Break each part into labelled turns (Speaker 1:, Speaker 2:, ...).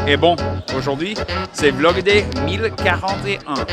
Speaker 1: Et bon, aujourd'hui, c'est vlog day 1041.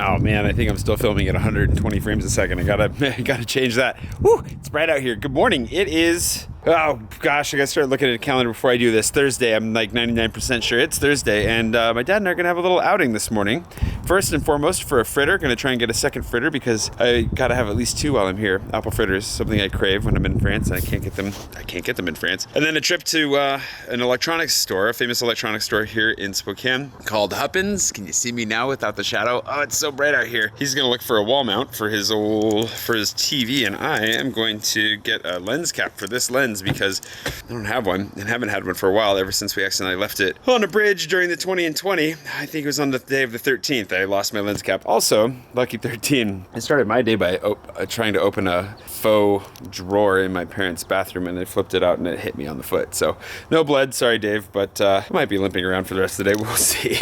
Speaker 1: Oh man, I think I'm still filming at 120 frames a second. I gotta change that. Woo, it's bright out here. Good morning. It is, oh gosh, I gotta start looking at a calendar before I do this. Thursday, I'm like 99% sure it's Thursday, and my dad and I are gonna have a little outing this morning. First and foremost, for a fritter, gonna try and get a second fritter because I gotta have at least two while I'm here. Apple fritters, something I crave when I'm in France, and I can't get them in France. And then a trip to an electronics store, a famous electronics store here in Spokane called Huppins. Can you see me now without the shadow? Oh, it's so bright out here. He's gonna look for a wall mount for his TV, and I am going to get a lens cap for this lens because I don't have one and haven't had one for a while, ever since we accidentally left it on a bridge during the 20 and 20. I think it was on the day of the 13th. I lost my lens cap. Also, lucky 13. I started my day by trying to open a faux drawer in my parents' bathroom, and they flipped it out and it hit me on the foot. So no blood, sorry Dave, but I might be limping around for the rest of the day. We'll see.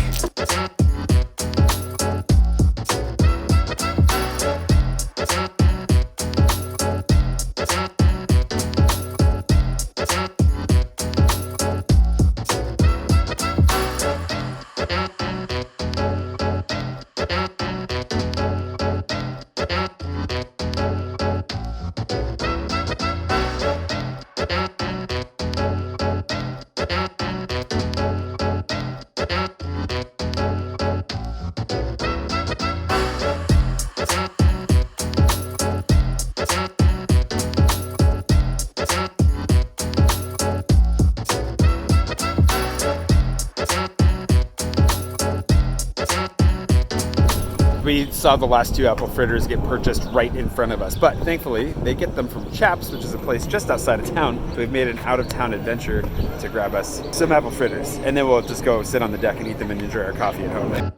Speaker 1: We saw the last two apple fritters get purchased right in front of us, but thankfully they get them from Chaps, which is a place just outside of town. So we've made an out-of-town adventure to grab us some apple fritters, and then we'll just go sit on the deck and eat them and enjoy our coffee at home.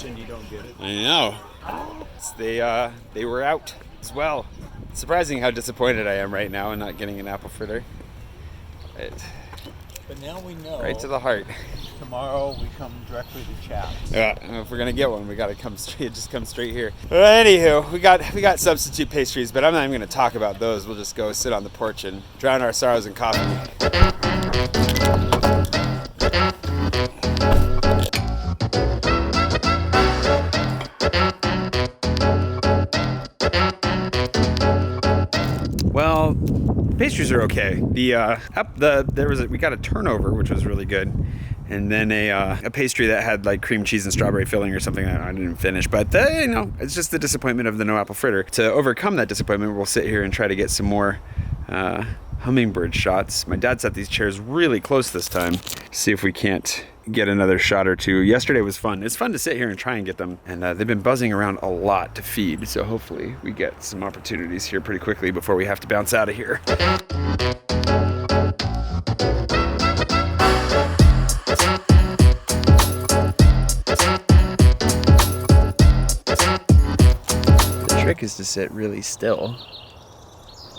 Speaker 2: And you don't get it.
Speaker 1: I know. They were out as well. It's surprising how disappointed I am right now in not getting an apple fritter.
Speaker 2: But now we know.
Speaker 1: Right to the heart.
Speaker 2: Tomorrow we come directly to Chaps.
Speaker 1: Yeah, if we're gonna get one, we gotta come straight. Just come straight here. Anywho, we got substitute pastries, but I'm not even gonna talk about those. We'll just go sit on the porch and drown our sorrows in coffee. Well, pastries are okay. We got a turnover, which was really good, and then a pastry that had like cream cheese and strawberry filling or something that I didn't finish. But it's just the disappointment of the no apple fritter. To overcome that disappointment, we'll sit here and try to get some more hummingbird shots. My dad set these chairs really close this time. See if we can't get another shot or two. Yesterday was fun. It's fun to sit here and try and get them, and they've been buzzing around a lot to feed, so hopefully we get some opportunities here pretty quickly before we have to bounce out of here. The trick is to sit really still,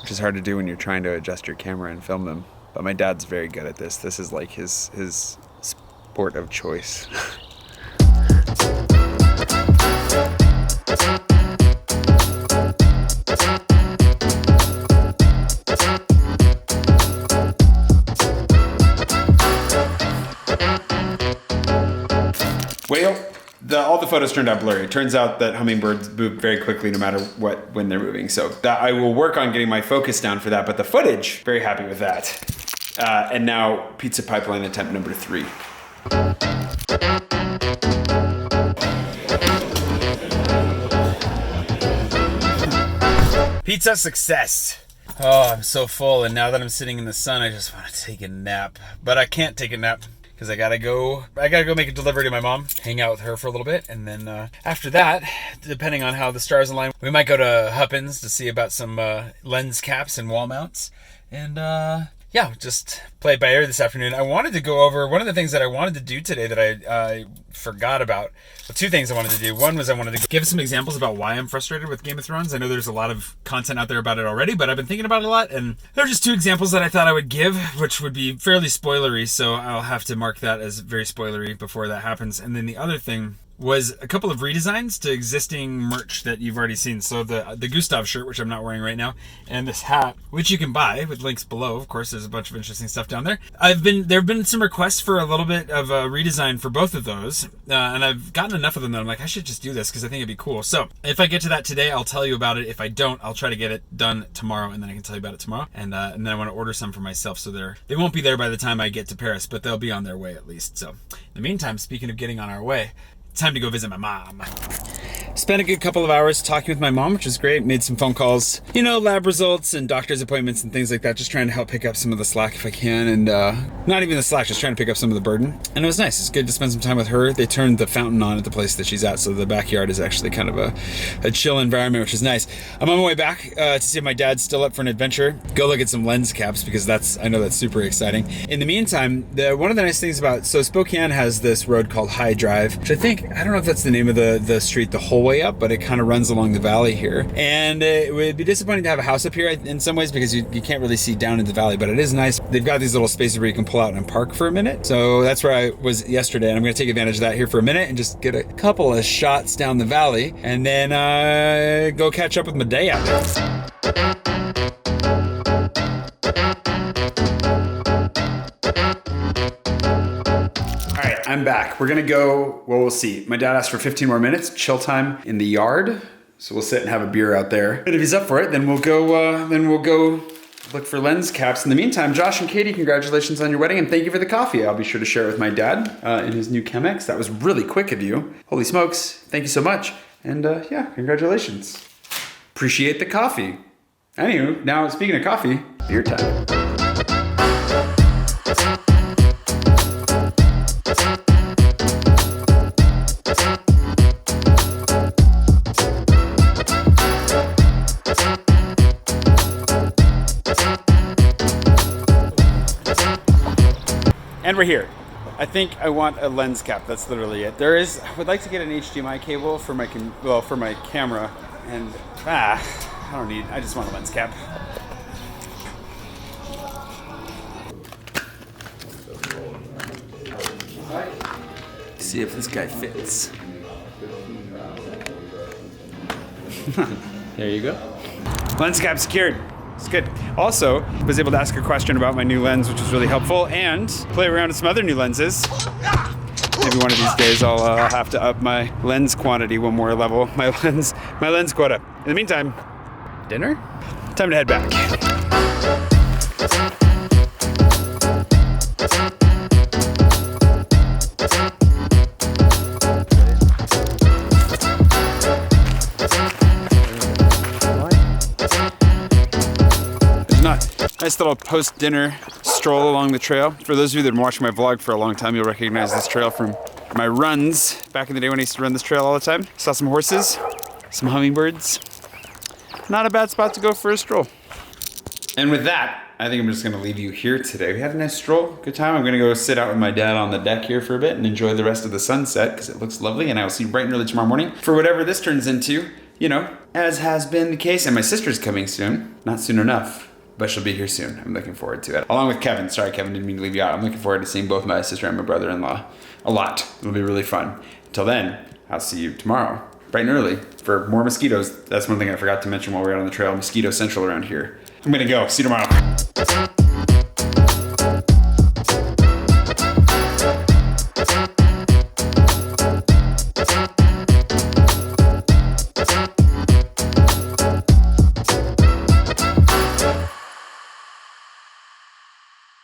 Speaker 1: which is hard to do when you're trying to adjust your camera and film them, but my dad's very good at this. This is like his sport of choice. Well, all the photos turned out blurry. It turns out that hummingbirds move very quickly no matter when they're moving. So I will work on getting my focus down for that, but the footage, very happy with that. And now pizza pipeline attempt number 3. Pizza success. Oh, I'm so full, and now that I'm sitting in the sun, I just want to take a nap. But I can't take a nap because I gotta go make a delivery to my mom, hang out with her for a little bit, and then after that, depending on how the stars align, we might go to Huppins to see about some lens caps and wall mounts, and yeah, just play it by ear this afternoon. I wanted to go over one of the things that I wanted to do today that I forgot about. Well, two things I wanted to do. One was I wanted to give some examples about why I'm frustrated with Game of Thrones. I know there's a lot of content out there about it already, but I've been thinking about it a lot, and there are just two examples that I thought I would give, which would be fairly spoilery, so I'll have to mark that as very spoilery before that happens. And then the other thing was a couple of redesigns to existing merch that you've already seen. So the Gustav shirt, which I'm not wearing right now, and this hat, which you can buy with links below. Of course, there's a bunch of interesting stuff down there. There have been some requests for a little bit of a redesign for both of those, and I've gotten enough of them that I'm like, I should just do this because I think it'd be cool. So if I get to that today, I'll tell you about it. If I don't, I'll try to get it done tomorrow, and then I can tell you about it tomorrow. And then I want to order some for myself, so they won't be there by the time I get to Paris, but they'll be on their way at least. So in the meantime, speaking of getting on our way, time to go visit my mom. Spent a good couple of hours talking with my mom, which was great. Made some phone calls, lab results and doctor's appointments and things like that. Just trying to help pick up some of the slack if I can. And not even the slack, just trying to pick up some of the burden. And it was nice. It's good to spend some time with her. They turned the fountain on at the place that she's at, so the backyard is actually kind of a chill environment, which is nice. I'm on my way back to see if my dad's still up for an adventure. Go look at some lens caps because I know that's super exciting. In the meantime, one of the nice things so Spokane has this road called High Drive, which I don't know if that's the name of the street the whole way up, but it kind of runs along the valley here. And it would be disappointing to have a house up here in some ways because you can't really see down into the valley, but it is nice. They've got these little spaces where you can pull out and park for a minute. So that's where I was yesterday, and I'm going to take advantage of that here for a minute and just get a couple of shots down the valley and then go catch up with my day out there. I'm back. We're gonna go, well, we'll see. My dad asked for 15 more minutes, chill time in the yard. So we'll sit and have a beer out there. And if he's up for it, then we'll go look for lens caps. In the meantime, Josh and Katie, congratulations on your wedding and thank you for the coffee. I'll be sure to share it with my dad in his new Chemex. That was really quick of you. Holy smokes, thank you so much. And yeah, congratulations. Appreciate the coffee. Anywho, now speaking of coffee, beer time. And we're here. I think I want a lens cap. That's literally it. I would like to get an HDMI cable for my camera, and I just want a lens cap. See if this guy fits. There you go. Lens cap secured. It's good. Also, was able to ask a question about my new lens, which was really helpful, and play around with some other new lenses. Maybe one of these days I'll have to up my lens quantity one more level. My lens quota. In the meantime, dinner? Time to head back. Nice little post-dinner stroll along the trail. For those of you that have been watching my vlog for a long time, you'll recognize this trail from my runs back in the day when I used to run this trail all the time. Saw some horses, some hummingbirds. Not a bad spot to go for a stroll. And with that, I think I'm just gonna leave you here today. We had a nice stroll, good time. I'm gonna go sit out with my dad on the deck here for a bit and enjoy the rest of the sunset because it looks lovely, and I will see you bright and early tomorrow morning for whatever this turns into, as has been the case. And my sister's coming soon, not soon enough, but she'll be here soon. I'm looking forward to it. Along with Kevin. Sorry, Kevin, didn't mean to leave you out. I'm looking forward to seeing both my sister and my brother-in-law a lot. It'll be really fun. Until then, I'll see you tomorrow, bright and early, for more mosquitoes. That's one thing I forgot to mention while we were out on the trail. Mosquito central around here. I'm gonna go. See you tomorrow.